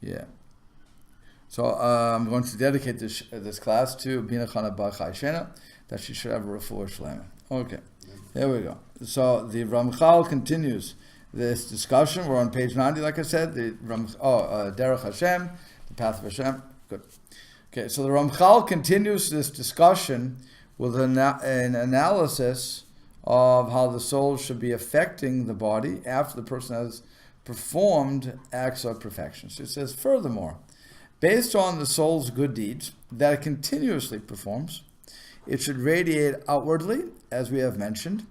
Yeah. So I'm going to dedicate this class to Bina Chana Bar Chai Shena, that she should have a refuah shlema. Okay, here we go. So the Ramchal continues this discussion. We're on page 90, like I said. Derech Hashem, the path of Hashem. Good. Okay, so the Ramchal continues this discussion with an analysis of how the soul should be affecting the body after the person has performed acts of perfection. So it says, furthermore, based on the soul's good deeds that it continuously performs, it should radiate outwardly, as we have mentioned.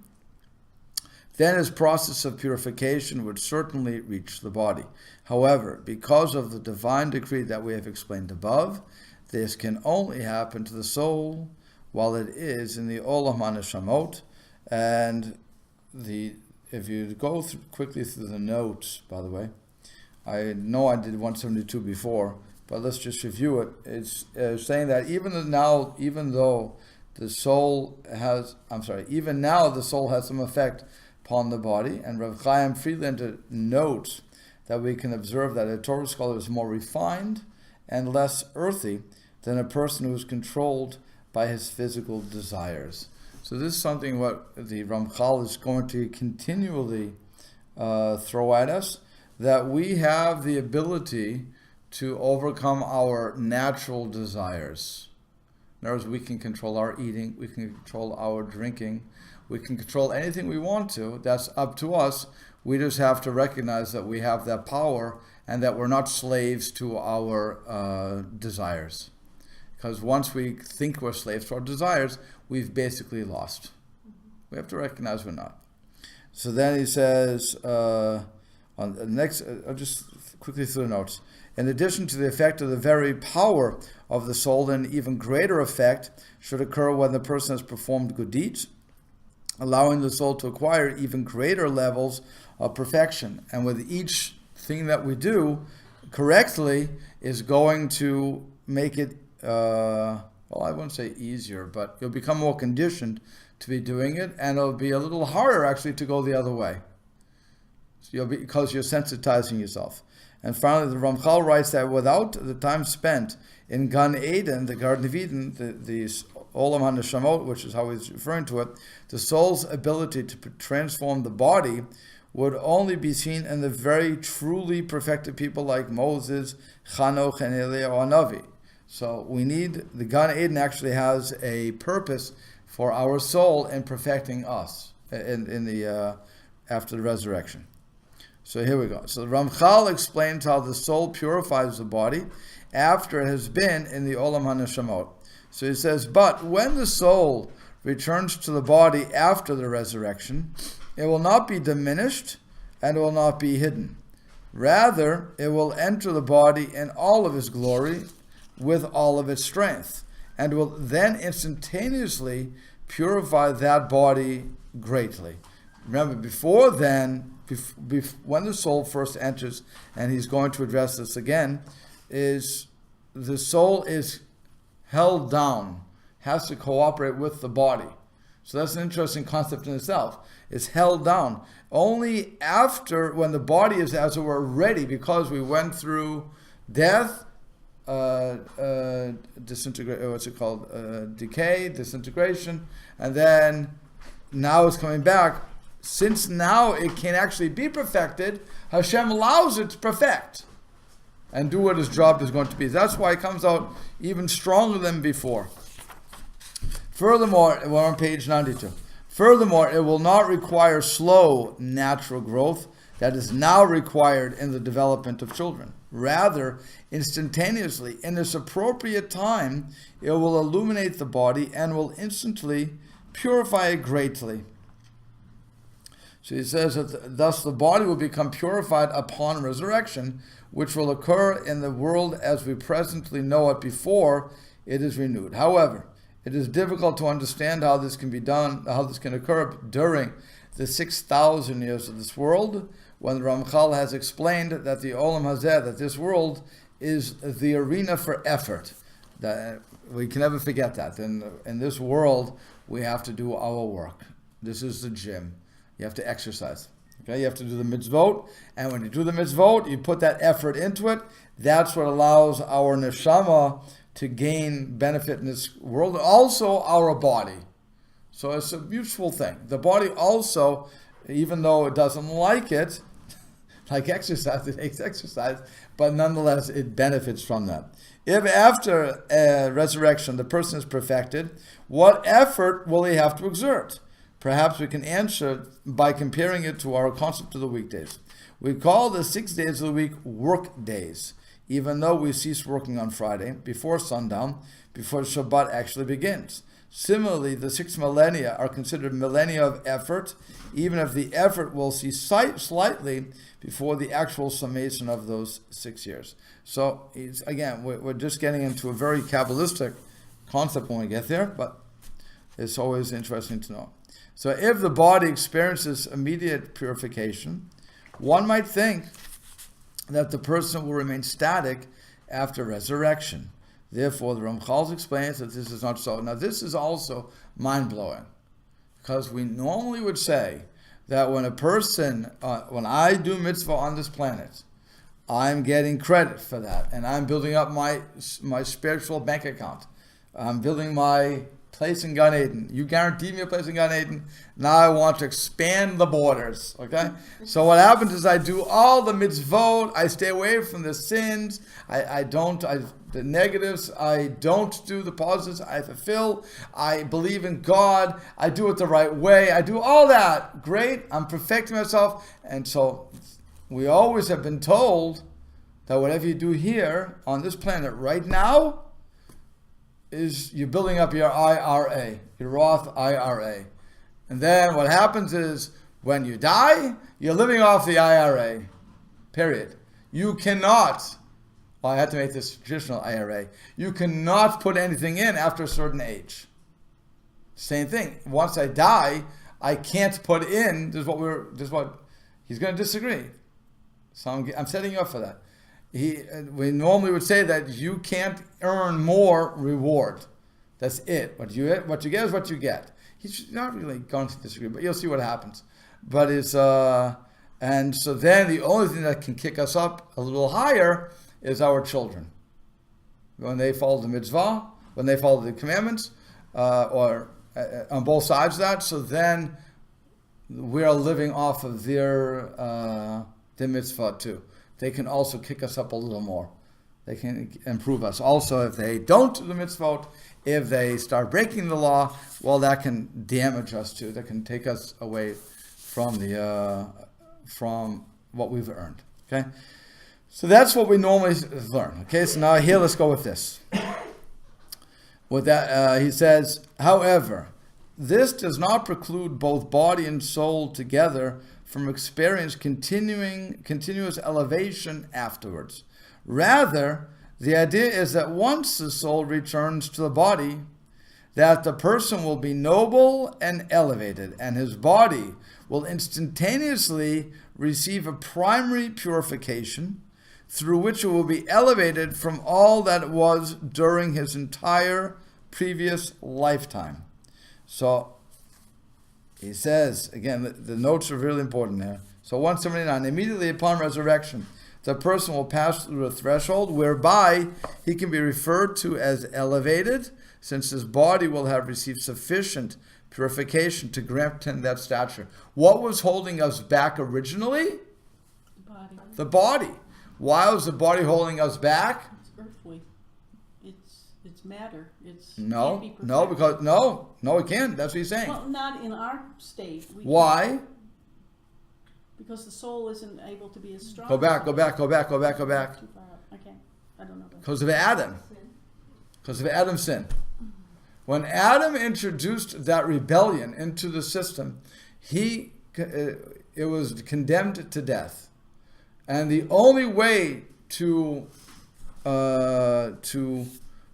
Then its process of purification would certainly reach the body. However, because of the divine decree that we have explained above, this can only happen to the soul while it is in the Olam HaNeshamot. And if you go quickly through the notes, by the way, I know I did 172 before, but let's just review it. It's saying that even now the soul has some effect upon the body. And Rav Chaim Friedlander notes that we can observe that a Torah scholar is more refined and less earthy than a person who is controlled by his physical desires. So this is something what the Ramchal is going to continually throw at us, that we have the ability to overcome our natural desires. In other words, we can control our eating, we can control our drinking, we can control anything we want to. That's up to us. We just have to recognize that we have that power and that we're not slaves to our desires. Because once we think we're slaves to our desires, we've basically lost. We have to recognize we're not. So then he says, on the next, I'll just quickly through the notes. In addition to the effect of the very power of the soul, an even greater effect should occur when the person has performed good deeds, allowing the soul to acquire even greater levels of perfection. And with each thing that we do correctly is going to make it, I wouldn't say easier, but you'll become more conditioned to be doing it, and it'll be a little harder actually to go the other way. So because you're sensitizing yourself. And finally, the Ramchal writes that without the time spent in Gan Eden, the Garden of Eden, the Olam HaNeshamot, which is how he's referring to it, the soul's ability to transform the body would only be seen in the very truly perfected people like Moses, Chanoch, and Eliyahu Hanavi. So we need, the Gan Eden actually has a purpose for our soul in perfecting us after the resurrection. So here we go. So the Ramchal explains how the soul purifies the body after it has been in the Olam HaNeshamot. So he says, but when the soul returns to the body after the resurrection, it will not be diminished and it will not be hidden. Rather, it will enter the body in all of its glory with all of its strength, and will then instantaneously purify that body greatly. Remember, before then, when the soul first enters, and he's going to address this again, is the soul is held down, has to cooperate with the body. So that's an interesting concept in itself. It's held down. Only after, when the body is, as it were, ready, because we went through death, decay, disintegration, and then now it's coming back. Since now it can actually be perfected, Hashem allows it to perfect and do what his job is going to be. That's why it comes out even stronger than before. Furthermore, we're on page 92. Furthermore, it will not require slow natural growth that is now required in the development of children. Rather, instantaneously, in this appropriate time, it will illuminate the body and will instantly purify it greatly. So he says that thus the body will become purified upon resurrection, which will occur in the world as we presently know it before it is renewed. However, it is difficult to understand how this can be done, how this can occur during the 6,000 years of this world, when Ramchal has explained that the Olam Hazeh, that this world is the arena for effort. That we can never forget that. In this world, we have to do our work. This is the gym. You have to exercise. Okay, you have to do the mitzvot, and when you do the mitzvot, you put that effort into it. That's what allows our neshama to gain benefit in this world, also our body. So it's a mutual thing. The body also, even though it doesn't like it, like exercise, it takes exercise, but nonetheless it benefits from that. If after resurrection the person is perfected, what effort will he have to exert? Perhaps we can answer by comparing it to our concept of the weekdays. We call the 6 days of the week work days, even though we cease working on Friday, before sundown, before Shabbat actually begins. Similarly, the 6 millennia are considered millennia of effort, even if the effort will cease slightly before the actual summation of those 6 years. So, again, we're just getting into a very Kabbalistic concept when we get there, but it's always interesting to know. So if the body experiences immediate purification, one might think that the person will remain static after resurrection. Therefore, the Ramchal explains that this is not so. Now, this is also mind-blowing, because we normally would say that when a person, when I do mitzvah on this planet, I'm getting credit for that, and I'm building up my spiritual bank account. I'm building my place in Gan Eden. You guaranteed me a place in Gan Eden. Now I want to expand the borders. Okay? So what happens is I do all the mitzvot. I stay away from the sins. The negatives. I don't do the positives. I fulfill. I believe in God. I do it the right way. I do all that. Great. I'm perfecting myself. And so we always have been told that whatever you do here on this planet right now, is you're building up your IRA, your Roth IRA. And then what happens is when you die, you're living off the IRA, period. You cannot, I had to make this traditional IRA, you cannot put anything in after a certain age. Same thing. Once I die, I can't put in, this is what he's going to disagree. So I'm setting you up for that. We normally would say that you can't earn more reward. That's it. What you get is what you get. He's not really going to disagree, but you'll see what happens. But it's and so then the only thing that can kick us up a little higher is our children. When they follow the mitzvah, when they follow the commandments, or on both sides of that, so then we are living off of their mitzvah too. They can also kick us up a little more. They can improve us. Also, if they don't do the mitzvot, if they start breaking the law, well, that can damage us too. That can take us away from from what we've earned. Okay, so that's what we normally learn. Okay, so now here, let's go with this. With that, he says, however, this does not preclude both body and soul together from experience continuous elevation afterwards. Rather, the idea is that once the soul returns to the body, that the person will be noble and elevated, and his body will instantaneously receive a primary purification through which it will be elevated from all that it was during his entire previous lifetime. So, he says, again, the notes are really important here. So 179, immediately upon resurrection, the person will pass through a threshold whereby he can be referred to as elevated, since his body will have received sufficient purification to grant him that stature. What was holding us back originally? The body. Why was the body holding us back? It's earthly. It's matter. It can't. That's what he's saying. Well, not in our state. Why? Because the soul isn't able to be as strong. Go back. Too far up. Okay. I don't know. Because of Adam. Because of Adam's sin. When Adam introduced that rebellion into the system, it was condemned to death. And the only way to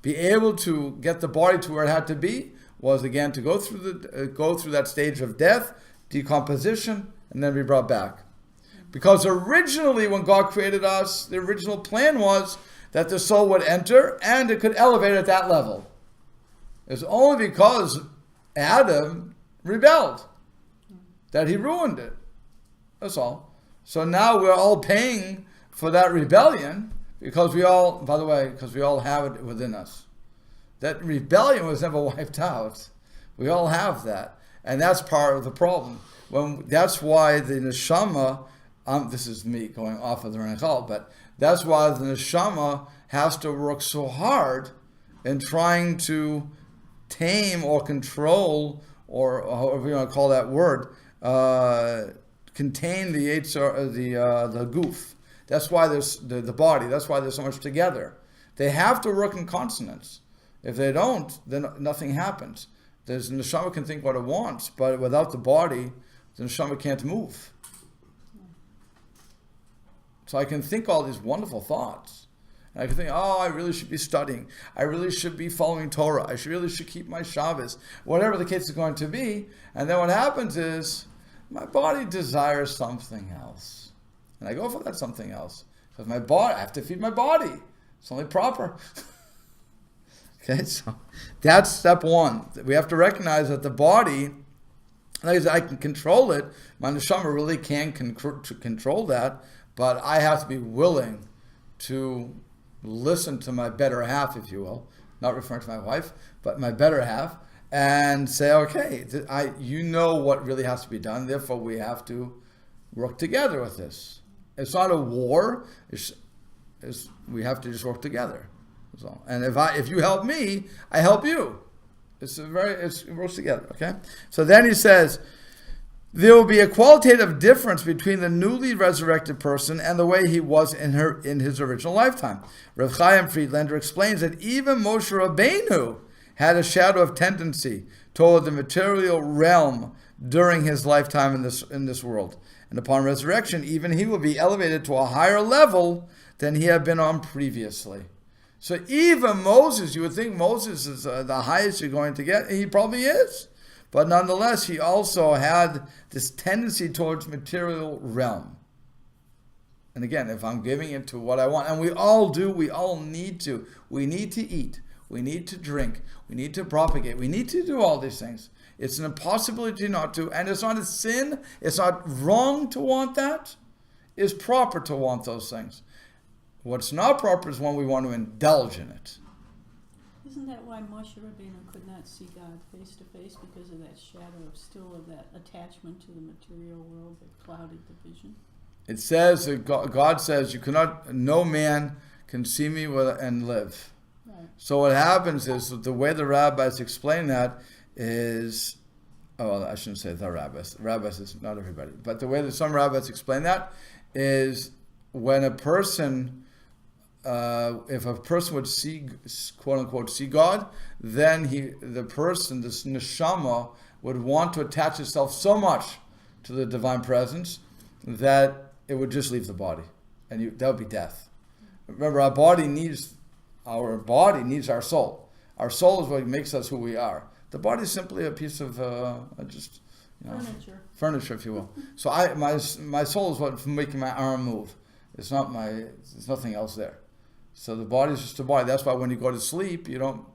be able to get the body to where it had to be was, again, to go through that stage of death, decomposition, and then be brought back. Because originally, when God created us, the original plan was that the soul would enter and it could elevate at that level. It's only because Adam rebelled that he ruined it. That's all. So now we're all paying for that rebellion because we all, by the way, because we all have it within us. That rebellion was never wiped out. We all have that. And that's part of the problem. That's why the neshama, this is me going off of the Ramchal, but that's why the neshama has to work so hard in trying to tame or control, or however you want to call that word, contain the the goof. That's why there's the body. That's why there's so much together. They have to work in consonance. If they don't, then nothing happens. The neshama can think what it wants, but without the body, the neshama can't move. So I can think all these wonderful thoughts. And I can think, oh, I really should be studying. I really should be following Torah. I really should keep my Shabbos. Whatever the case is going to be. And then what happens is, my body desires something else. And I go for that something else. Because my body, I have to feed my body. It's only proper. Okay, so that's step one. We have to recognize that the body, like I said, I can control it. My neshama really can control that. But I have to be willing to listen to my better half, if you will, not referring to my wife, but my better half, and say, okay, you know what really has to be done, therefore we have to work together with this. It's not a war, we have to just work together. So, and if you help me, I help you. It works together, okay? So then he says, there will be a qualitative difference between the newly resurrected person and the way he was in his original lifetime. Rav Chaim Friedlander explains that even Moshe Rabbeinu had a shadow of tendency toward the material realm during his lifetime in this world. And upon resurrection, even he will be elevated to a higher level than he had been on previously. So even Moses, you would think Moses is the highest you're going to get, and he probably is. But nonetheless, he also had this tendency towards material realm. And again, if I'm giving it to what I want, and we all do, we all need to. We need to eat. We need to drink. We need to propagate. We need to do all these things. It's an impossibility not to. And it's not a sin. It's not wrong to want that. It's proper to want those things. What's not proper is when we want to indulge in it. Isn't that why Moshe Rabbeinu could not see God face to face, because of that shadow of that attachment to the material world that clouded the vision? It says, God says, no man can see me and live. Right. So what happens is, the way the rabbis explain that is, I shouldn't say the rabbis. Rabbis is not everybody. But the way that some rabbis explain that is, when a person, if a person would see, quote unquote, see God, then the person, this neshama, would want to attach itself so much to the divine presence that it would just leave the body, and that would be death. Remember, our body needs our soul. Our soul is what makes us who we are. The body is simply a piece of furniture, if you will. So my soul is what's making my arm move. There's nothing else there. So the body is just a body. That's why when you go to sleep, you're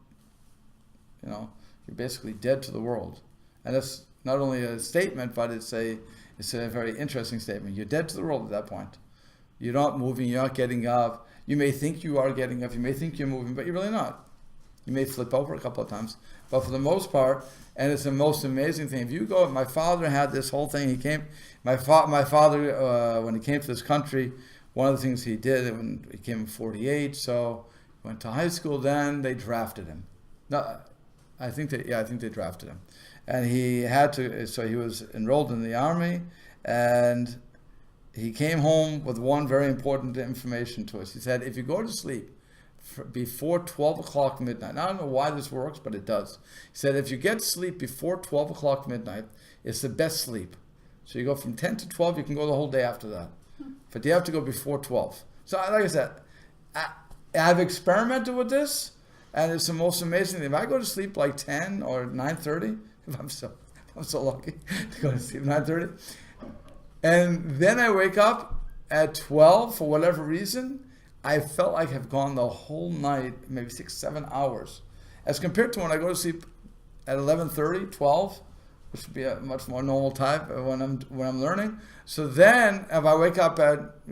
basically dead to the world. And that's not only a statement, but it's a very interesting statement. You're dead to the world at that point. You're not moving, you're not getting up. You may think you are getting up, you may think you're moving, but you're really not. You may flip over a couple of times. But for the most part, and it's the most amazing thing. If you go, my father had this whole thing. My father, when he came to this country, one of the things he did, when he came in 48, so he went to high school, then they drafted him. No, I think they drafted him. And he was enrolled in the army, and he came home with one very important information to us. He said, if you go to sleep before 12 o'clock midnight, and I don't know why this works, but it does. He said, if you get sleep before 12 o'clock midnight, it's the best sleep. So you go from 10 to 12, you can go the whole day after that. But you have to go before 12. So like I said, I've experimented with this, and it's the most amazing thing. If I go to sleep like 10 or 9:30, if I'm so lucky to go to sleep 9:30, and then I wake up at 12 for whatever reason, I felt like I've gone the whole night, maybe 6-7 hours. As compared to when I go to sleep at 11:30, 12, which would be a much more normal type when I'm learning. So then, if I wake up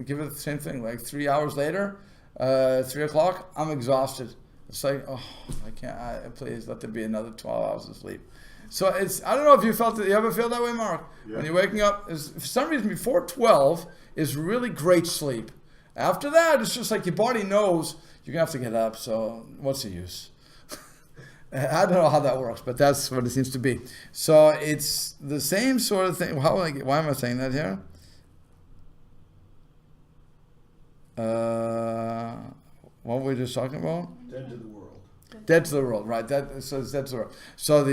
give it the same thing, like 3 hours later, 3 o'clock, I'm exhausted. It's like, oh, I can't. Please let there be another 12 hours of sleep. So I don't know if you felt it. You ever feel that way, Mark? Yeah. When you're waking up, for some reason before 12 is really great sleep. After that, it's just like your body knows you're gonna have to get up. So what's the use? I don't know how that works, but that's what it seems to be. So it's the same sort of thing. Why am I saying that here? What were we just talking about? Dead to the world. Dead to the world, right? So it's dead to the world. So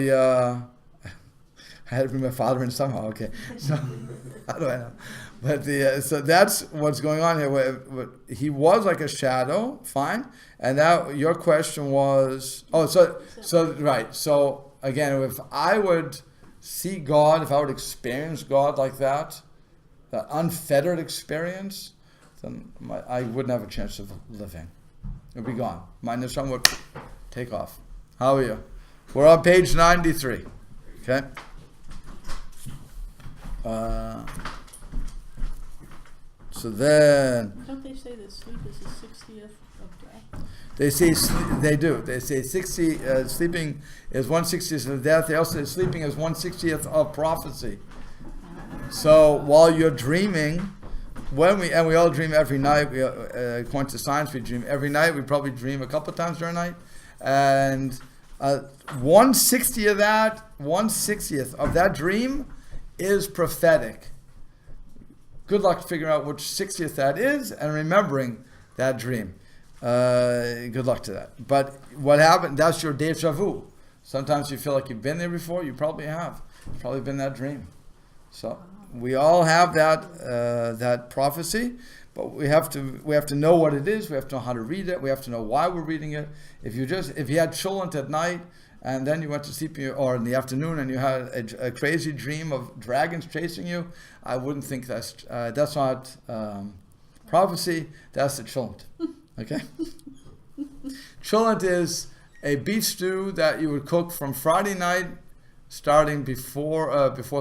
I had to bring my father in somehow. Okay, so how do I know? But so that's what's going on here. He was like a shadow, fine. And now your question was, right. So again, if I would see God, if I would experience God like that unfettered experience, then I wouldn't have a chance of living. It would be gone. My neshama would take off. How are you? We're on page 93. Okay. So then, don't they say that sleep is the 60th of death? They do. They say sleeping is 1/60th of death. They also say sleeping is 1/60th of prophecy. So while you're dreaming, we all dream every night. According to science, we dream every night. We probably dream a couple of times during the night, and 1/60th of that dream is prophetic. Good luck figuring out which 60th that is and remembering that dream. Good luck to that. But what happened, that's your deja vu. Sometimes you feel like you've been there before. You probably have. It's probably been that dream. So we all have that prophecy, but we have to know what it is. We have to know how to read it. We have to know why we're reading it. If you had cholent at night, and then you went to sleep, or in the afternoon, and you had a crazy dream of dragons chasing you, I wouldn't think that's not prophecy. That's the cholent. Okay. Cholent is a beef stew that you would cook from Friday night, starting before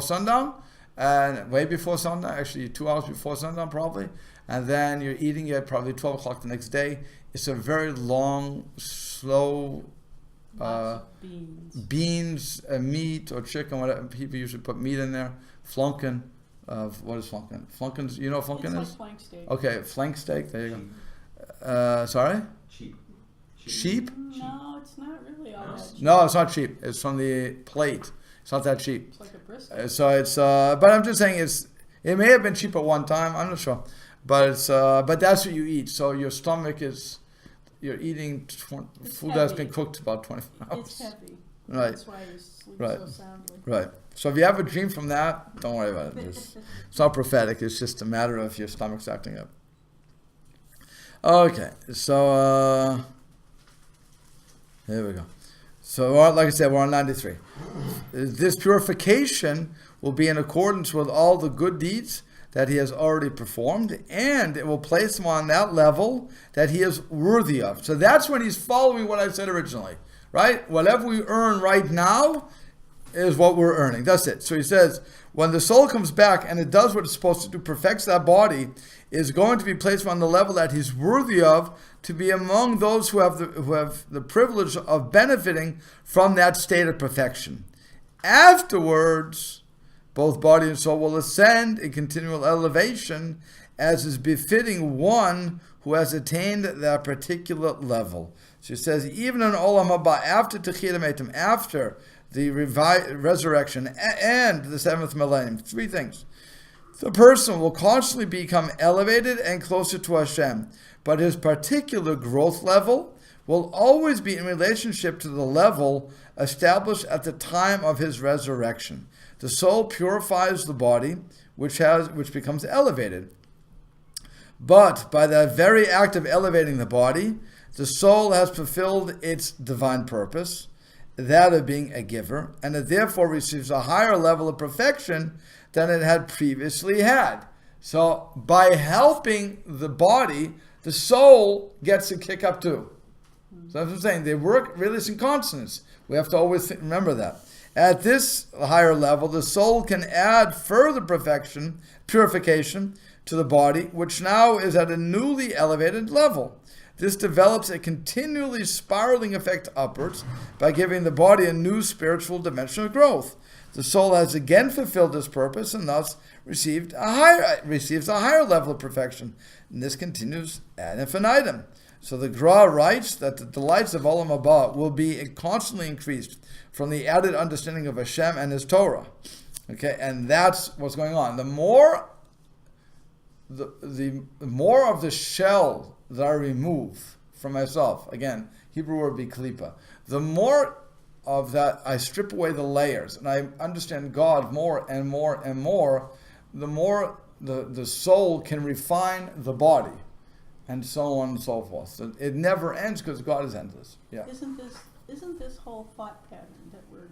sundown, and way before sundown. Actually, 2 hours before sundown, probably, and then you're eating it probably 12 o'clock the next day. It's a very long, slow. Beans, meat or chicken, whatever. People usually put meat in there. Flunken. What is flunken? Flunken's, you know what flunken is? Like flank steak. Okay, flank steak. There you go. Sorry? Sheep? No, it's not really all that cheap. No, it's not cheap. It's from the plate. It's not that cheap. It's like a brisket. So it's, but I'm just saying it may have been cheap at one time. I'm not sure, but but that's what you eat. So your stomach is. You're eating food that's been cooked about 24 hours. It's heavy. Right. That's why you sleep so soundly. Right. So if you have a dream from that, don't worry about it. It's not prophetic. It's just a matter of your stomach's acting up. Okay. So here we go. So like I said, we're on 93. This purification will be in accordance with all the good deeds that he has already performed, and it will place him on that level that he is worthy of. So that's when he's following what I said originally, right? Whatever we earn right now is what we're earning. That's it. So he says, when the soul comes back and it does what it's supposed to do, perfects that body, is going to be placed on the level that he's worthy of, to be among those who have the privilege of benefiting from that state of perfection. Afterwards, both body and soul will ascend in continual elevation, as is befitting one who has attained that particular level. So it says, even in Olam Haba, after Techiyat Meitim, after the resurrection and the 7th millennium, 3 things. The person will constantly become elevated and closer to Hashem, but his particular growth level will always be in relationship to the level established at the time of his resurrection. The soul purifies the body, which becomes elevated. But by that very act of elevating the body, the soul has fulfilled its divine purpose, that of being a giver, and it therefore receives a higher level of perfection than it had previously had. So by helping the body, the soul gets a kick up too. So that's what I'm saying. They work really in consonance. We have to always remember that. At this higher level, the soul can add further purification to the body, which now is at a newly elevated level. This develops a continually spiraling effect upwards by giving the body a new spiritual dimension of growth. The soul has again fulfilled this purpose and thus receives a higher level of perfection. And this continues ad infinitum. So the Gra writes that the delights of Olam Haba will be constantly increased from the added understanding of Hashem and His Torah. Okay, and that's what's going on. The more of the shell that I remove from myself, again, Hebrew word be klipa, the more of that I strip away the layers and I understand God more and more and more, the more the soul can refine the body, and so on and so forth. So it never ends because God is endless. Yeah. Isn't this whole thought pattern that we're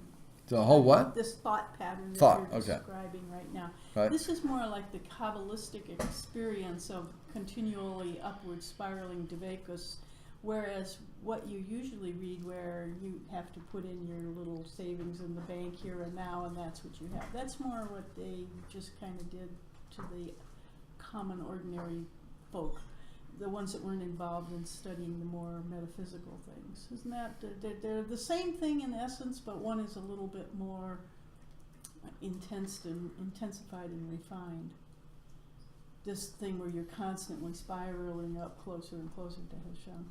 the whole what? This thought pattern that you're describing right now. Right. This is more like the Kabbalistic experience of continually upward spiraling Devekus, whereas what you usually read where you have to put in your little savings in the bank here and now and that's what you have. That's more what they just kind of did to the common ordinary folk, the ones that weren't involved in studying the more metaphysical things. Isn't that, they're the same thing in essence, but one is a little bit more intensified and refined. This thing where you're constantly spiraling up closer and closer to Hashem.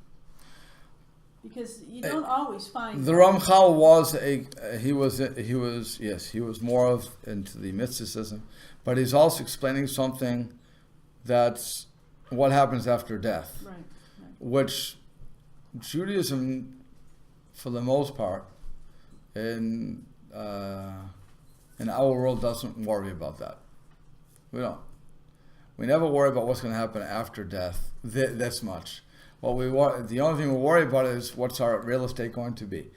Because you don't always find... The Ramchal he was more of into the mysticism, but he's also explaining something that's what happens after death, right. Which Judaism, for the most part, in our world doesn't worry about that. We don't. We never worry about what's going to happen after death. This much. The only thing we worry about is what's our real estate going to be.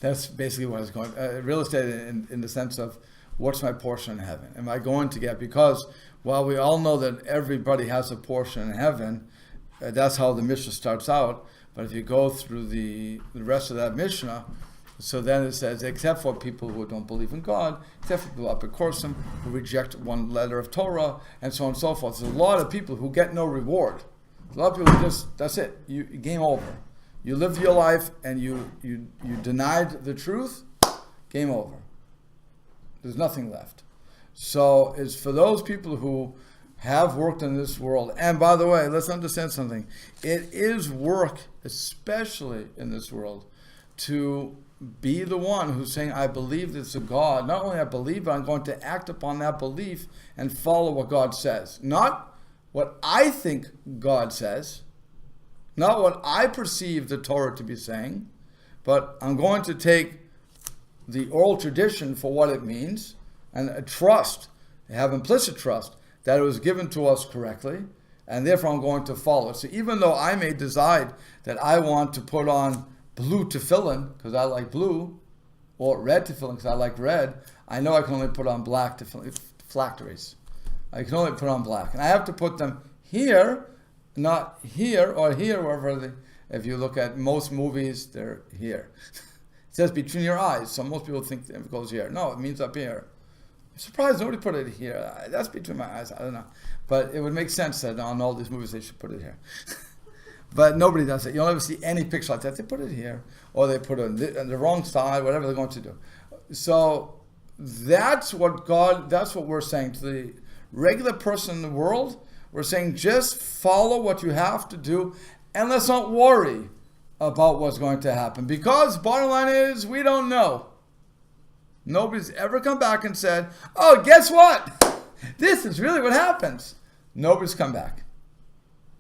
That's basically what it's going. Real estate in the sense of what's my portion in heaven? Am I going to get? Because while we all know that everybody has a portion in heaven, that's how the Mishnah starts out. But if you go through the rest of that Mishnah, so then it says, except for people who don't believe in God, except for people apikoursim, who reject one letter of Torah, and so on and so forth. There's a lot of people who get no reward. A lot of people just, that's it, you game over. You lived your life and you denied the truth, game over. There's nothing left. So it's for those people who have worked in this world. And by the way, let's understand something. It is work, especially in this world, to be the one who's saying, I believe there's a God. Not only I believe, but I'm going to act upon that belief and follow what God says. Not what I think God says, not what I perceive the Torah to be saying, but I'm going to take the oral tradition for what it means and have implicit trust that it was given to us correctly, and therefore I'm going to follow it. So even though I may decide that I want to put on blue tefillin because I like blue, or red tefillin because I like red, I know I can only put on black tefillin, phylacteries. I can only put on black. And I have to put them here, not here or here, wherever if you look at most movies, they're here. It says between your eyes, so most people think it goes here. No, it means up here. I'm surprised nobody put it here. That's between my eyes, I don't know. But it would make sense that on all these movies they should put it here. But nobody does it. You'll never see any picture like that. They put it here, or they put it on the wrong side, whatever they're going to do. So that's what we're saying to the regular person in the world. We're saying just follow what you have to do, and let's not worry about what's going to happen. Because bottom line is, we don't know. Nobody's ever come back and said, oh, guess what? This is really what happens. Nobody's come back.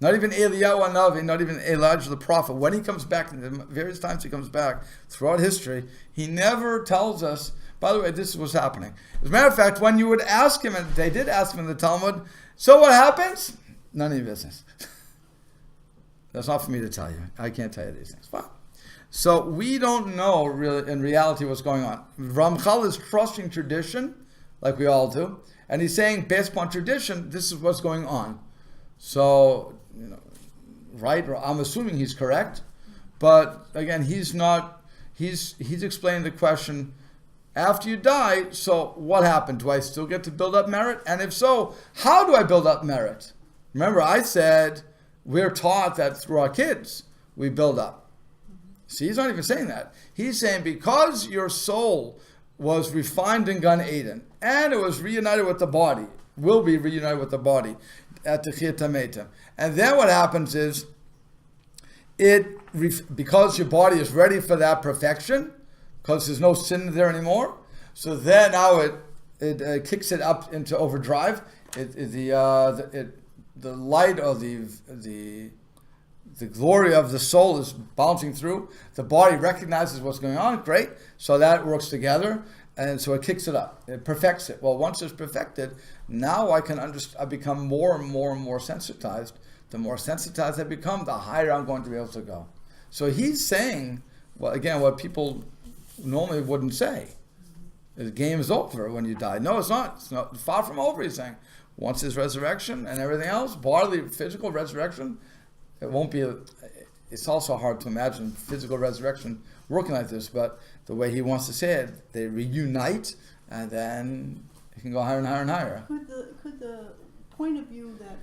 Not even Eliyahu Hanavi, not even Elijah the prophet. When he comes back, and the various times he comes back throughout history, he never tells us, by the way, this is what's happening. As a matter of fact, when you would ask him, and they did ask him in the Talmud, so what happens? None of your business. That's not for me to tell you. I can't tell you these things. Fine. So we don't know really in reality what's going on. Ramchal is trusting tradition, like we all do, and he's saying based upon tradition, this is what's going on. So, right? I'm assuming he's correct, but again, he's not. He's explaining the question after you die, so what happened? Do I still get to build up merit? And if so, how do I build up merit? Remember, I said we're taught that through our kids we build up. See, he's not even saying that. He's saying because your soul was refined in Gan Eden and it was reunited with the body, will be reunited with the body at the Chiyat HaMetim. And then what happens is, because your body is ready for that perfection, because there's no sin there anymore, so then now it kicks it up into overdrive. The light or the glory of the soul is bouncing through. The body recognizes what's going on. Great. So that works together. And so it kicks it up. It perfects it. Well, once it's perfected, now I become more and more and more sensitized. The more sensitized I become, the higher I'm going to be able to go. So he's saying, well, again, what people normally wouldn't say. The game is over when you die. No, it's not. It's not far from over, he's saying. Once there's resurrection and everything else, bodily, physical resurrection, it won't be. It's also hard to imagine physical resurrection working like this, but the way he wants to say it, they reunite, and then it can go higher and higher and higher. Could the point of view that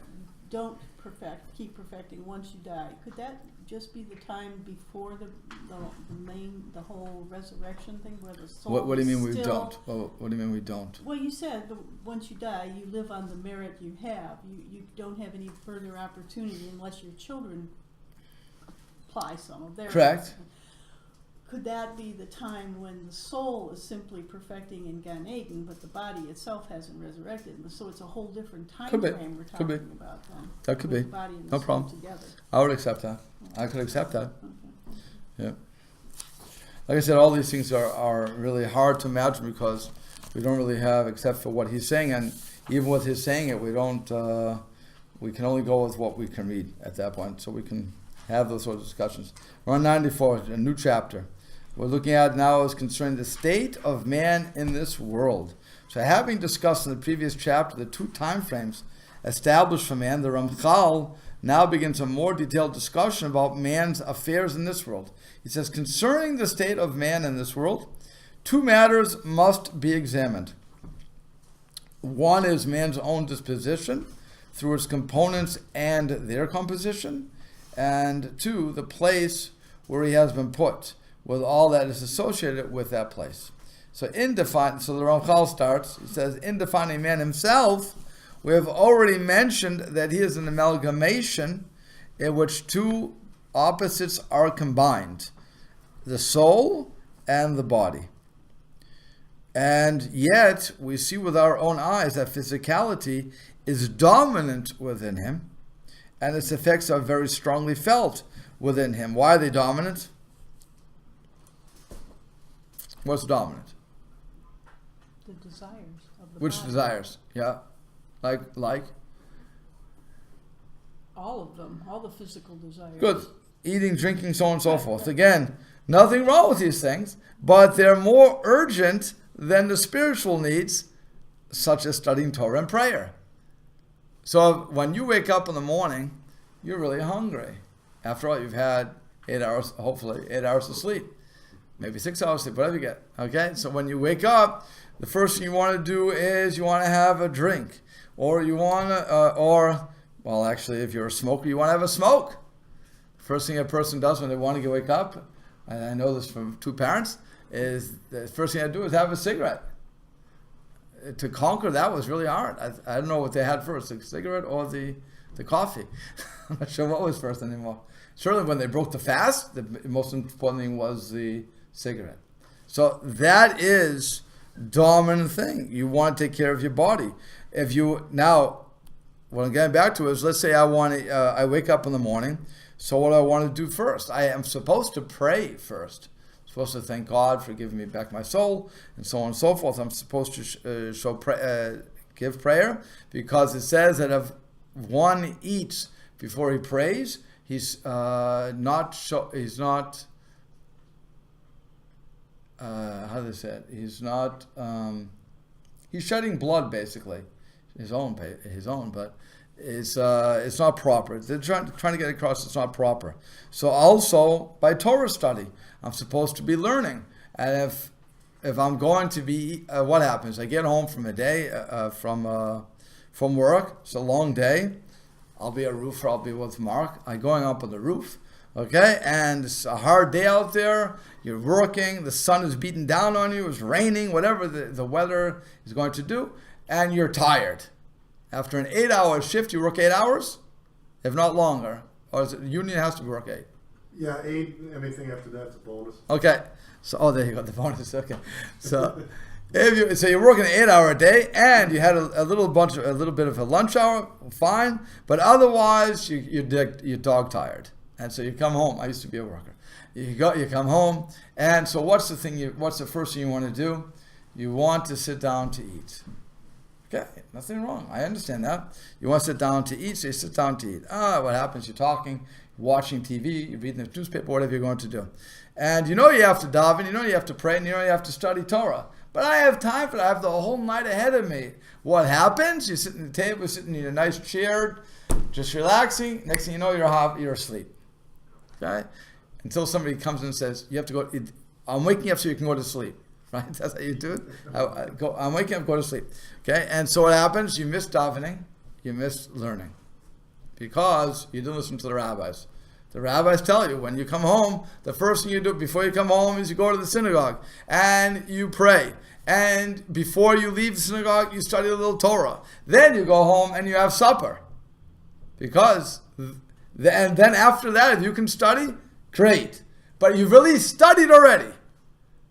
keep perfecting once you die, could that just be the time before the whole resurrection thing, where the soul? What do you mean we still, don't? What do you mean we don't? Well, you said once you die, you live on the merit you have. You don't have any further opportunity unless your children apply some of their. Correct. Could that be the time when the soul is simply perfecting in Gan Eden, but the body itself hasn't resurrected? So it's a whole different time frame we're talking about then. That could be. The body and the No soul problem. together. I would accept that. I could accept that. Okay. Yeah. Like I said, all these things are really hard to imagine because we don't really have, except for what he's saying, and even with his saying it, we can only go with what we can read at that point, so we can have those sort of discussions. We're on 94, a new chapter. We're looking at now is concerning the state of man in this world. So having discussed in the previous chapter the two time frames established for man, the Ramchal now begins a more detailed discussion about man's affairs in this world. He says, concerning the state of man in this world, two matters must be examined. One is man's own disposition through its components and their composition, and two, the place where he has been put, with all that is associated with that place. So the Ramchal starts, he says, in defining man himself, we have already mentioned that he is an amalgamation in which two opposites are combined, the soul and the body. And yet, we see with our own eyes that physicality is dominant within him, and its effects are very strongly felt within him. Why are they dominant? What's dominant? The desires of the Which body. desires? Yeah. Like? All of them, all the physical desires. Good. Eating, drinking, so on and so forth. Again, nothing wrong with these things, but they're more urgent than the spiritual needs, such as studying Torah and prayer. So when you wake up in the morning, you're really hungry. After all, you've had 8 hours, hopefully 8 hours of sleep. Maybe 6 hours sleep, whatever you get. Okay? So when you wake up, the first thing you want to do is you want to have a drink. Or you want to, actually, if you're a smoker, you want to have a smoke. First thing a person does when they want to wake up, and I know this from 2 parents, is the first thing I do is have a cigarette. To conquer that was really hard. I don't know what they had first, the cigarette or the coffee. I'm not sure what was first anymore. Certainly when they broke the fast, the most important thing was the cigarette. So that is dominant thing. You want to take care of your body. If you, now, what I'm getting back to is, let's say I wake up in the morning, so what do I want to do first? I am supposed to pray first. I'm supposed to thank God for giving me back my soul, and so on and so forth. I'm supposed to give prayer, because it says that if one eats before he prays, he's shedding blood, basically, his own, but it's not proper. They're trying to get across it's not proper. So also by Torah study, I'm supposed to be learning, and if if I'm going to be, what happens? I get home from a day, from work. It's a long day. I'll be a roofer. I'll be with Mark. I'm going up on the roof. Okay, and it's a hard day out there. You're working. The sun is beating down on you. It's raining. Whatever the weather is going to do, and you're tired. After an 8-hour shift, you work 8 hours, if not longer. Or is it, the union has to work 8. Yeah, 8. Anything after that's a bonus. Okay, so there you go, the bonus. Okay, so you're working an 8-hour day, and you had a little bit of a lunch hour, fine. But otherwise, you're dog tired. And so you come home. I used to be a worker. You come home, and so what's the first thing you want to do? You want to sit down to eat. Okay, nothing wrong. I understand that. You want to sit down to eat, so you sit down to eat. What happens? You're talking, you're watching TV, you're reading the newspaper, whatever you're going to do. And you have to daven, you have to pray, and you have to study Torah. But I have time for that. I have the whole night ahead of me. What happens? You sit at the table, sitting in your nice chair, just relaxing. Next thing you know, you're asleep. Okay? Until somebody comes in and says, you have to go, I'm waking up so you can go to sleep. Right? That's how you do it. I'm waking up, go to sleep. Okay? And so what happens? You miss davening, you miss learning. Because you didn't listen to the rabbis. The rabbis tell you, when you come home, the first thing you do before you come home is you go to the synagogue and you pray. And before you leave the synagogue, you study a little Torah. Then you go home and you have supper. Because, and then after that, if you can study, great. But you've really studied already.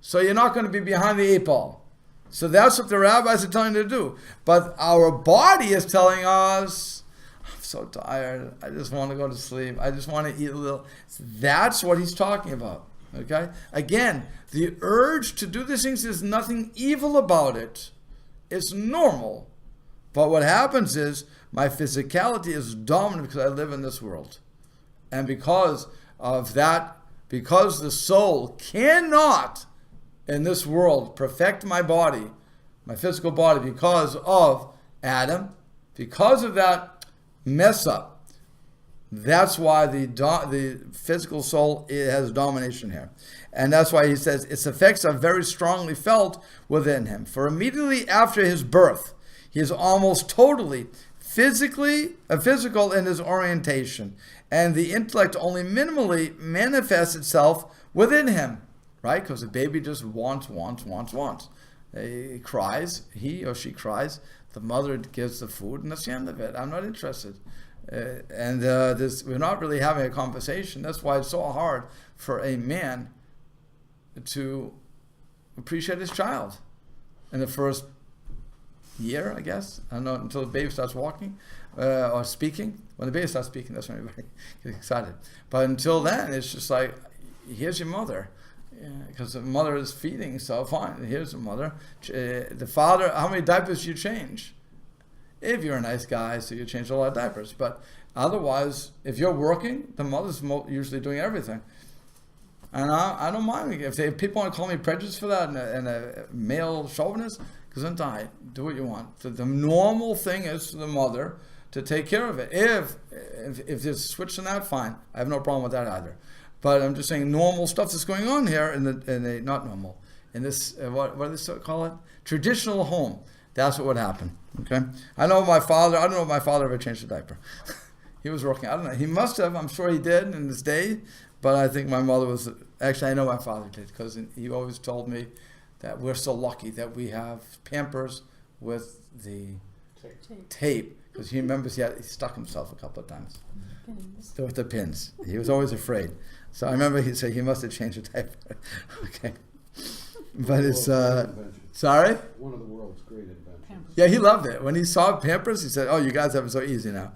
So you're not going to be behind the 8 ball. So that's what the rabbis are telling you to do. But our body is telling us, I'm so tired. I just want to go to sleep. I just want to eat a little. That's what he's talking about. Okay? Again, the urge to do these things, there's nothing evil about it. It's normal. But what happens is, my physicality is dominant because I live in this world. And because of that, because the soul cannot in this world perfect my body, my physical body, because of Adam, because of that mess up. That's why the physical soul has domination here. And that's why he says its effects are very strongly felt within him. For immediately after his birth, he is almost totally physical in his orientation. And the intellect only minimally manifests itself within him. Right? Because the baby just wants. He cries, he or she cries. The mother gives the food, and that's the end of it. I'm not interested. We're not really having a conversation. That's why it's so hard for a man to appreciate his child in the first year, I guess. I don't know, until the baby starts walking or speaking. When the baby starts speaking, that's when everybody gets excited. But until then, it's just like, here's your mother. Because the mother is feeding, so fine. Here's the mother. The father, how many diapers do you change? If you're a nice guy, so you change a lot of diapers. But otherwise, if you're working, the mother's usually doing everything. And I don't mind. If people want to call me prejudiced for that and a male chauvinist, because then do what you want. The normal thing is for the mother to take care of it. If there's a switch in that, fine. I have no problem with that either. But I'm just saying normal stuff that's going on here in this what do they call it? Traditional home. That's what would happen. Okay. I don't know if my father ever changed a diaper. He was working. I don't know. He must have. I'm sure he did in his day. But I think my mother was. Actually, I know my father did, because he always told me that we're so lucky that we have Pampers with the tape. Because he remembers he stuck himself a couple of times. Pins. With the pins. He was always afraid. So I remember he said he must have changed the diaper. Okay. But it's, sorry? One of the world's great inventions. Pampers. Yeah, he loved it. When he saw Pampers, he said, oh, you guys have it so easy now.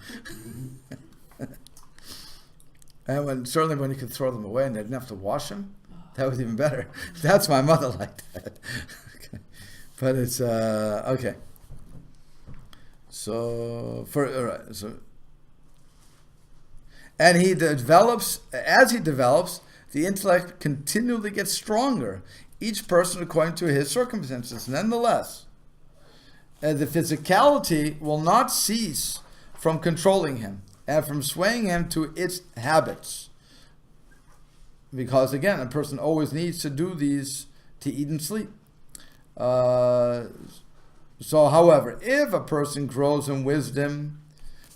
And certainly when you could throw them away and they didn't have to wash them, that was even better. That's my mother like that. Okay. But it's, okay. And as he develops, the intellect continually gets stronger, each person according to his circumstances. Nonetheless, the physicality will not cease from controlling him and from swaying him to its habits. Because again, a person always needs to do these to eat and sleep. So, however, if a person grows in wisdom,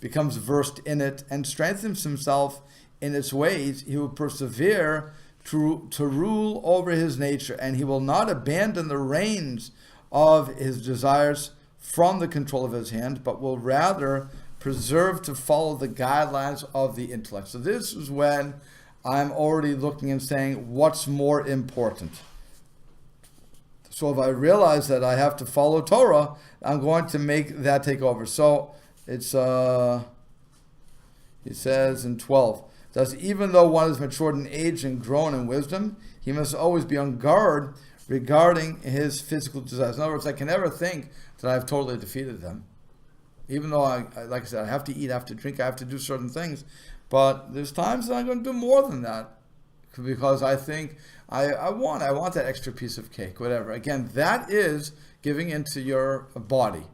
becomes versed in it, and strengthens himself in its ways, he will persevere to rule over his nature, and he will not abandon the reins of his desires from the control of his hand, but will rather preserve to follow the guidelines of the intellect. So this is when I'm already looking and saying, what's more important? So if I realize that I have to follow Torah, I'm going to make that take over. So it's, he says in 12, thus even though one is matured in age and grown in wisdom, he must always be on guard regarding his physical desires. In other words, I can never think that I've totally defeated them. Even though, like I said, I have to eat, I have to drink, I have to do certain things. But there's times that I'm going to do more than that. Because I think I want that extra piece of cake, whatever. Again, that is giving into your body.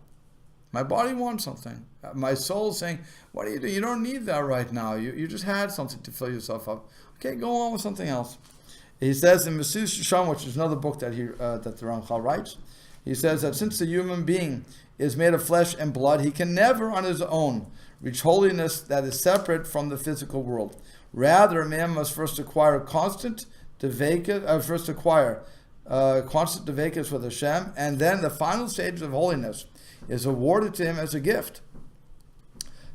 My body wants something. My soul is saying, what do? You don't need that right now. You just had something to fill yourself up. Okay, go on with something else. He says in Mesillas Yesharim, which is another book that the Ramchal writes, he says that since the human being is made of flesh and blood, he can never on his own reach holiness that is separate from the physical world. Rather, a man must first acquire constant devekas with Hashem, and then the final stage of holiness is awarded to him as a gift.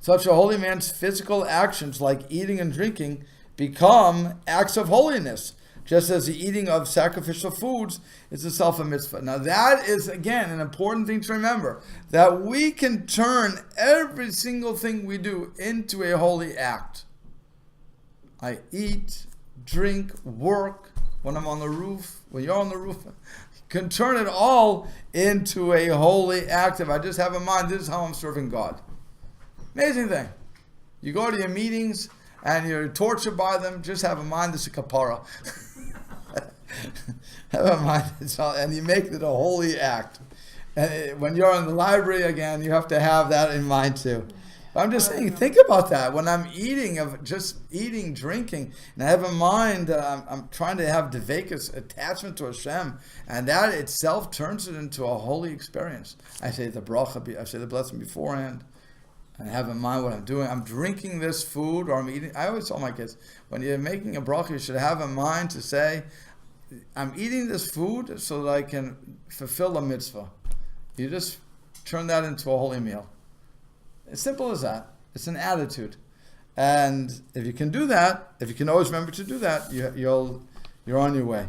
Such a holy man's physical actions, like eating and drinking, become acts of holiness, just as the eating of sacrificial foods is itself a mitzvah. Now that is, again, an important thing to remember, that we can turn every single thing we do into a holy act. I eat, drink, work, when I'm on the roof, when you're on the roof, you can turn it all into a holy act. If I just have in mind, this is how I'm serving God. Amazing thing. You go to your meetings and you're tortured by them, just have in mind this is a kapara. Have in mind, and you make it a holy act. And when you're in the library again, you have to have that in mind too. I'm just saying, think about that. When I'm eating, drinking, and I have in mind that I'm trying to have devekas, attachment to Hashem, and that itself turns it into a holy experience. I say the bracha, I say the blessing beforehand, and I have in mind what I'm doing. I'm drinking this food, or I'm eating. I always tell my kids, when you're making a bracha, you should have in mind to say, I'm eating this food so that I can fulfill a mitzvah. You just turn that into a holy meal. As simple as that. It's an attitude. And if you can do that, if you can always remember to do that, you're on your way.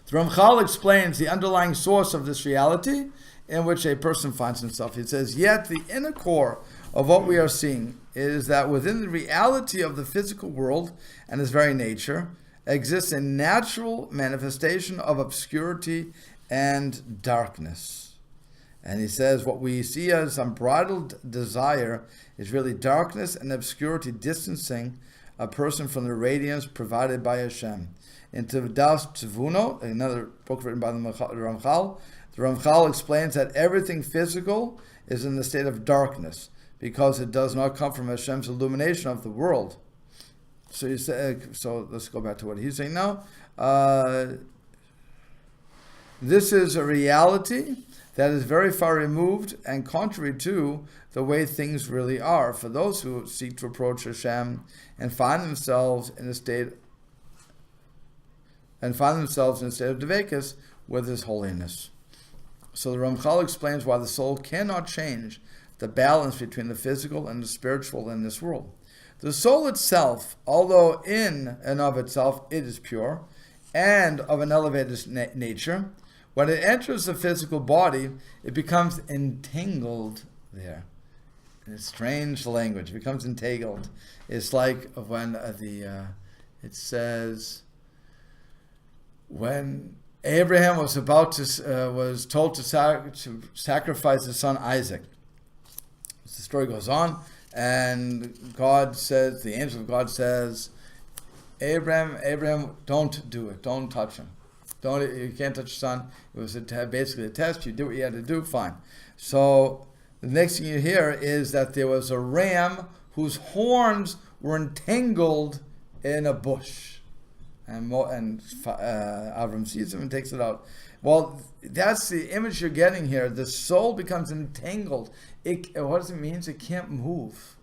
The Ramchal explains the underlying source of this reality in which a person finds himself. He says, yet the inner core of what we are seeing is that within the reality of the physical world and its very nature exists a natural manifestation of obscurity and darkness. And he says what we see as unbridled desire is really darkness and obscurity distancing a person from the radiance provided by Hashem. In Tivdas Tvuno, another book written by the Ramchal explains that everything physical is in the state of darkness because it does not come from Hashem's illumination of the world. So you say, so let's go back to what he's saying now. This is a reality that is very far removed and contrary to the way things really are for those who seek to approach Hashem and find themselves in a state of devekas with His holiness. So the Ramchal explains why the soul cannot change the balance between the physical and the spiritual in this world. The soul itself, although in and of itself it is pure and of an elevated nature, when it enters the physical body, it becomes entangled there. In a strange language, it becomes entangled. It's like when it says, when Abraham was was told to sacrifice his son Isaac. The story goes on, and God says, the angel of God says, Abraham, don't do it. Don't touch him. You can't touch your son. It was basically a test. You did what you had to do, fine. So the next thing you hear is that there was a ram whose horns were entangled in a bush. And Avram sees him and takes it out. Well, that's the image you're getting here. The soul becomes entangled. What does it mean? It can't move.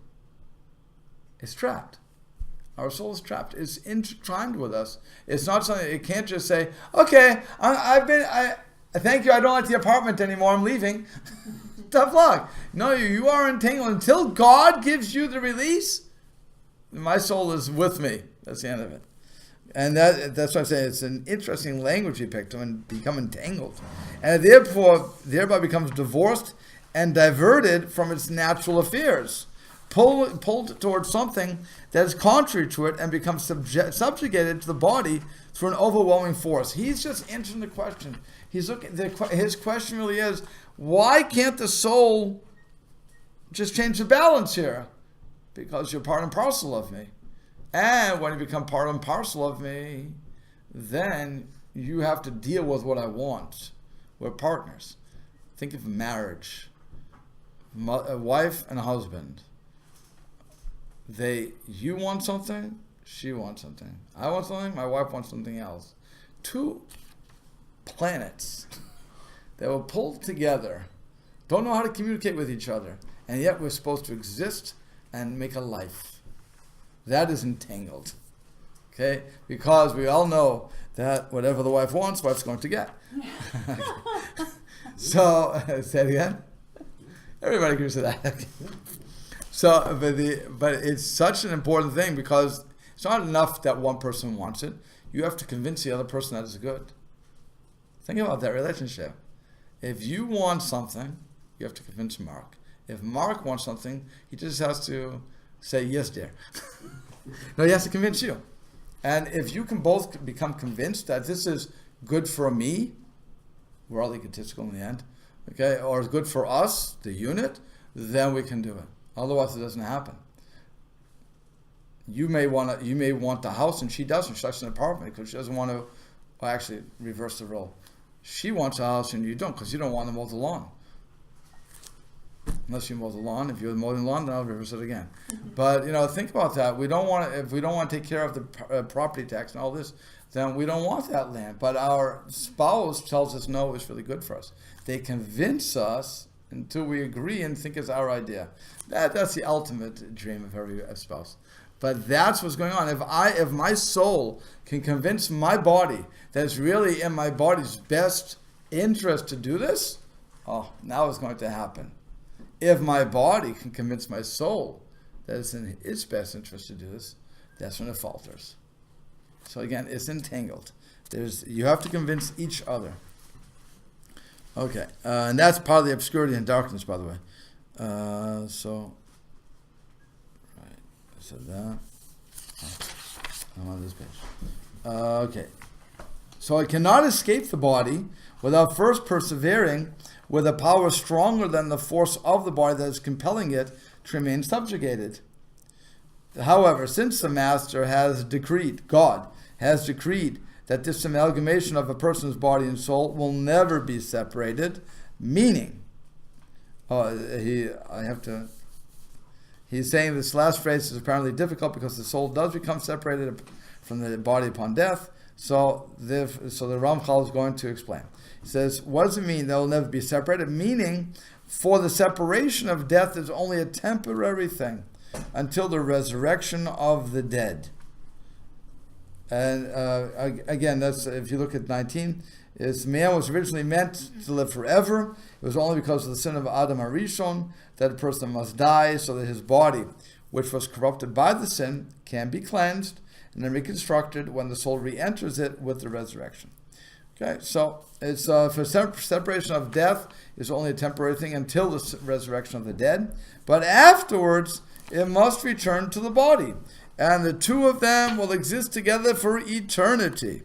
It's trapped. Our soul is trapped. It's entwined with us. It's not something. It can't just say, "Okay, I thank you. I don't like the apartment anymore. I'm leaving." Tough luck. No, you are entangled until God gives you the release. My soul is with me. That's the end of it. And that's what I'm saying. It's an interesting language he picked and become entangled. And therefore, thereby becomes divorced and diverted from its natural affairs. Pulled towards something that is contrary to it and becomes subjugated to the body through an overwhelming force. He's just answering the question. He's looking. His question really is, why can't the soul just change the balance here? Because you're part and parcel of me. And when you become part and parcel of me, then you have to deal with what I want. We're partners. Think of marriage. A wife and a husband. You want something, she wants something. I want something, my wife wants something else. Two planets that were pulled together, don't know how to communicate with each other, and yet we're supposed to exist and make a life. That is entangled. Okay? Because we all know that whatever the wife wants, wife's going to get. So, say it again. Everybody agrees with that. So, but it's such an important thing because it's not enough that one person wants it. You have to convince the other person that it's good. Think about that relationship. If you want something, you have to convince Mark. If Mark wants something, he just has to say, yes, dear. No, he has to convince you. And if you can both become convinced that this is good for me, we're all egotistical in the end, okay, or it's good for us, the unit, then we can do it. Otherwise, it doesn't happen. You may want the house, and she doesn't. She likes an apartment because she doesn't want to. Well, actually, reverse the role. She wants a house, and you don't because you don't want to mow the lawn. Unless you mow the lawn. If you're mowing the lawn, then I'll reverse it again. Mm-hmm. But think about that. If we don't want to take care of the property tax and all this, then we don't want that land. But our spouse tells us no, it's really good for us. They convince us until we agree and think it's our idea. That's the ultimate dream of every spouse. But that's what's going on. If my soul can convince my body that it's really in my body's best interest to do this, now it's going to happen. If my body can convince my soul that it's in its best interest to do this, that's when it falters. So again, it's entangled. You have to convince each other. Okay, and that's part of the obscurity and darkness, by the way. Right, so that. I'm on this page. Okay, so it cannot escape the body without first persevering with a power stronger than the force of the body that is compelling it to remain subjugated. However, since the Master has decreed, God has decreed, that this amalgamation of a person's body and soul will never be separated, meaning, he's saying this last phrase is apparently difficult because the soul does become separated from the body upon death, so the Ramchal is going to explain. He says, what does it mean they will never be separated? Meaning, for the separation of death is only a temporary thing until the resurrection of the dead. And again, that's if you look at 19, man was originally meant to live forever. It was only because of the sin of Adam HaRishon that a person must die, so that his body, which was corrupted by the sin, can be cleansed and then reconstructed when the soul re-enters it with the resurrection. Okay, so it's for separation of death is only a temporary thing until the resurrection of the dead, but afterwards it must return to the body, and the two of them will exist together for eternity.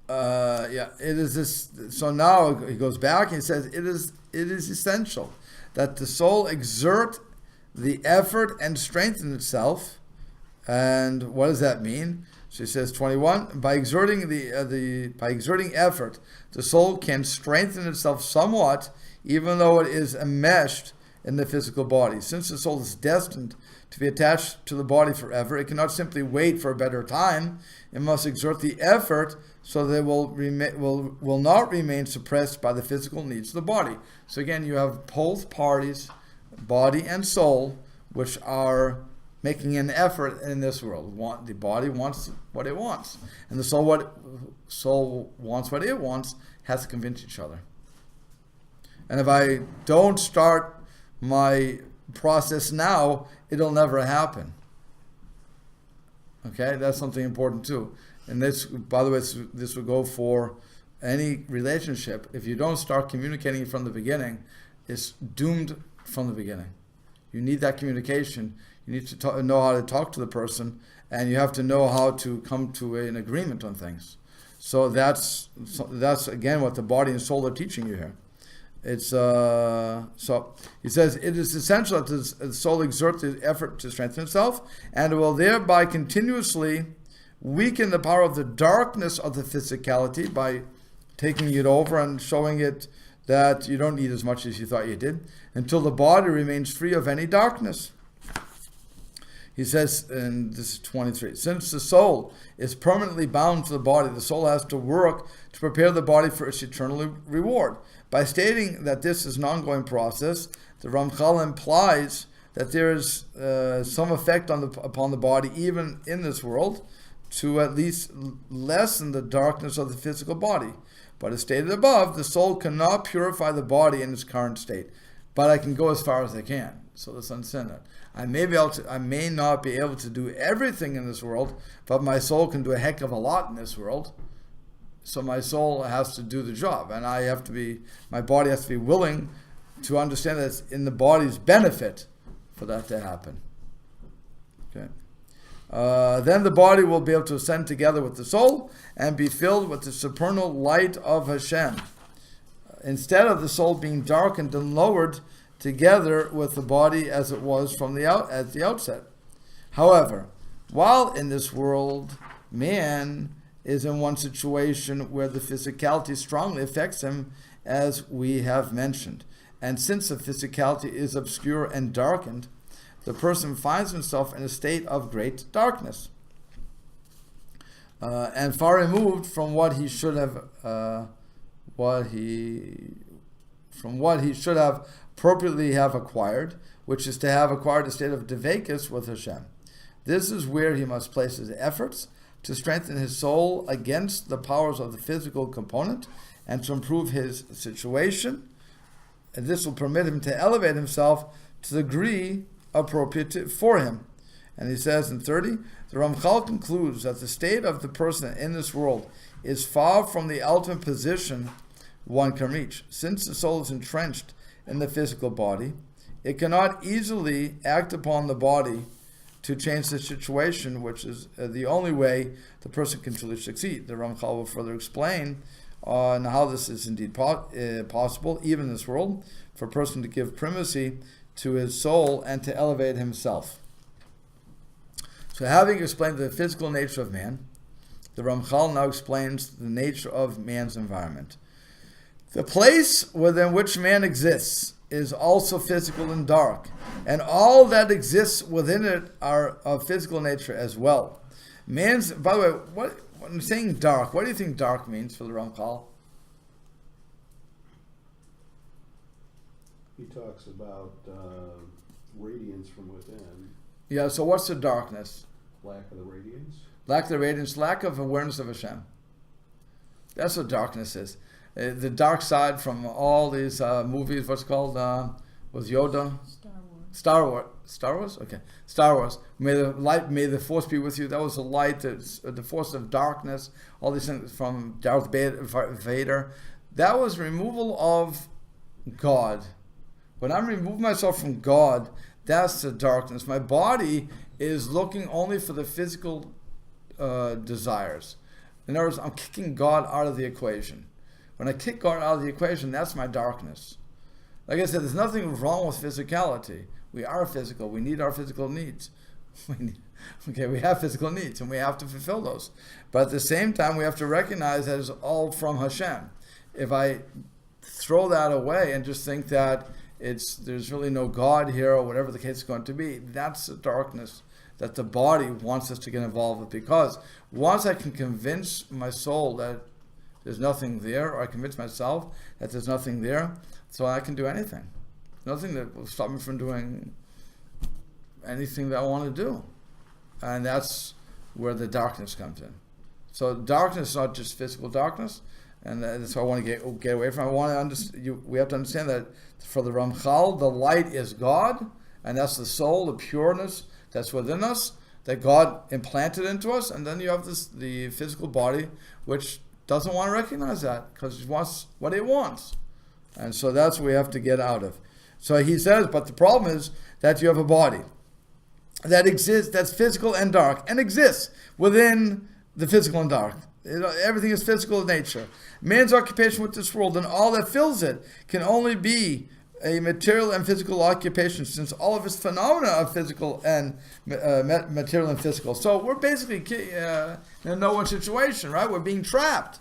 It is this. So now he goes back and he says it is essential that the soul exert the effort and strengthen itself. And what does that mean? So he says 21. By exerting effort, the soul can strengthen itself somewhat, even though it is enmeshed in the physical body. Since the soul is destined to be attached to the body forever. It cannot simply wait for a better time. It must exert the effort so that it will not remain suppressed by the physical needs of the body. So again, you have both parties, body and soul, which are making an effort in this world. The body wants what it wants, and the soul wants what it wants. Has to convince each other. And if I don't start my process now, it'll never happen. Okay, that's something important too. And this, by the way, this would go for any relationship. If you don't start communicating from the beginning, it's doomed from the beginning. You need that communication. You need to know how to talk to the person, and you have to know how to come to an agreement on things. So that's again what the body and soul are teaching you here. It's so he says it is essential that the soul exert the effort to strengthen itself, and it will thereby continuously weaken the power of the darkness of the physicality by taking it over and showing it that you don't need as much as you thought you did, until the body remains free of any darkness. He says, and this is 23, since the soul is permanently bound to the body, the soul has to work to prepare the body for its eternal reward. By stating that this is an ongoing process, the Ramchal implies that there is some effect upon the body, even in this world, to at least lessen the darkness of the physical body. But as stated above, the soul cannot purify the body in its current state. But I can go as far as I can. So the son said that. I may not be able to do everything in this world, but my soul can do a heck of a lot in this world. So my soul has to do the job, and my body has to be willing to understand that it's in the body's benefit for that to happen. Okay. Then the body will be able to ascend together with the soul and be filled with the supernal light of Hashem, instead of the soul being darkened and lowered together with the body as it was at the outset. However, while in this world, man is in one situation where the physicality strongly affects him, as we have mentioned. And since the physicality is obscure and darkened, the person finds himself in a state of great darkness, and far removed from what he should have appropriately have acquired, which is to have acquired a state of Devekus with Hashem. This is where he must place his efforts to strengthen his soul against the powers of the physical component and to improve his situation. And this will permit him to elevate himself to the degree appropriate for him. And he says in 30, the Ramchal concludes that the state of the person in this world is far from the ultimate position one can reach. Since the soul is entrenched in the physical body, it cannot easily act upon the body to change the situation, which is the only way the person can truly succeed. The Ramchal will further explain on how this is indeed possible, even in this world, for a person to give primacy to his soul and to elevate himself. So having explained the physical nature of man, the Ramchal now explains the nature of man's environment. The place within which man exists is also physical and dark, and all that exists within it are of physical nature as well. Man's, by the way, when I'm saying dark, what do you think dark means for the Ramchal? He talks about radiance from within. Yeah, so what's the darkness? Lack of the radiance. Lack of the radiance, lack of awareness of Hashem. That's what darkness is. The dark side from all these movies, what's called, was Yoda? Star Wars? Okay. Star Wars. May the force be with you. That was the light, the force of darkness, all these things from Darth Vader. That was removal of God. When I remove myself from God, that's the darkness. My body is looking only for the physical desires. In other words, I'm kicking God out of the equation. When I kick God out of the equation, that's my darkness. Like I said, there's nothing wrong with physicality. We are physical. We need our physical needs. We have physical needs, and we have to fulfill those. But at the same time, we have to recognize that it's all from Hashem. If I throw that away and just think that there's really no God here, or whatever the case is going to be. That's the darkness that the body wants us to get involved with, because once I can convince my soul that there's nothing there, or I convince myself that there's nothing there, so I can do anything. Nothing that will stop me from doing anything that I want to do. And that's where the darkness comes in. So darkness is not just physical darkness, and that's what I want to get away from. We have to understand that for the Ramchal, the light is God, and that's the soul, the pureness that's within us, that God implanted into us. And then you have the physical body, which doesn't want to recognize that, because it wants what it wants. And so that's what we have to get out of. So he says, but the problem is that you have a body that exists, that's physical and dark, and exists within the physical and dark. Everything is physical in nature. Man's occupation with this world and all that fills it can only be a material and physical occupation, since all of its phenomena are physical and material and physical. So we're basically in a no-win situation, right? We're being trapped.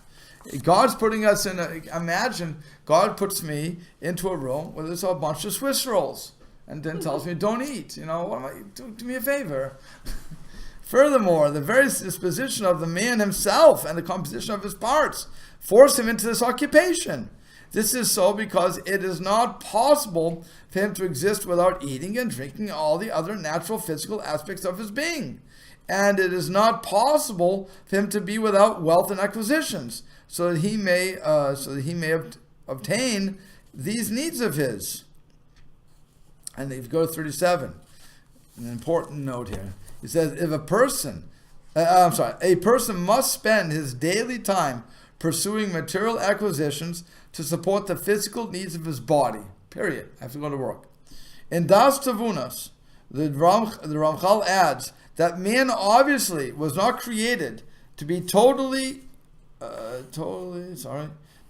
God's putting us in imagine God puts me into a room where there's a bunch of Swiss rolls, and then tells me, don't eat. Do me a favor. Furthermore, the very disposition of the man himself and the composition of his parts force him into this occupation. This is so because it is not possible for him to exist without eating and drinking all the other natural physical aspects of his being. And it is not possible for him to be without wealth and acquisitions, so that he may obtain these needs of his. And if you go to 37, an important note here. He says, if a person must spend his daily time pursuing material acquisitions to support the physical needs of his body. Period. I have to go to work. In Das Tavunas, the Ramchal adds that man obviously was not created to be totally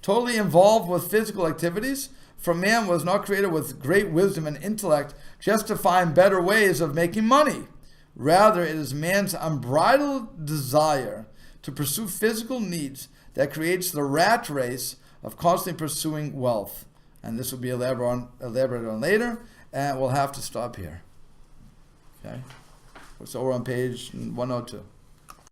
involved with physical activities, for man was not created with great wisdom and intellect just to find better ways of making money. Rather, it is man's unbridled desire to pursue physical needs that creates the rat race of constantly pursuing wealth. And this will be elaborated on later, and we'll have to stop here. Okay? So we're on page 102.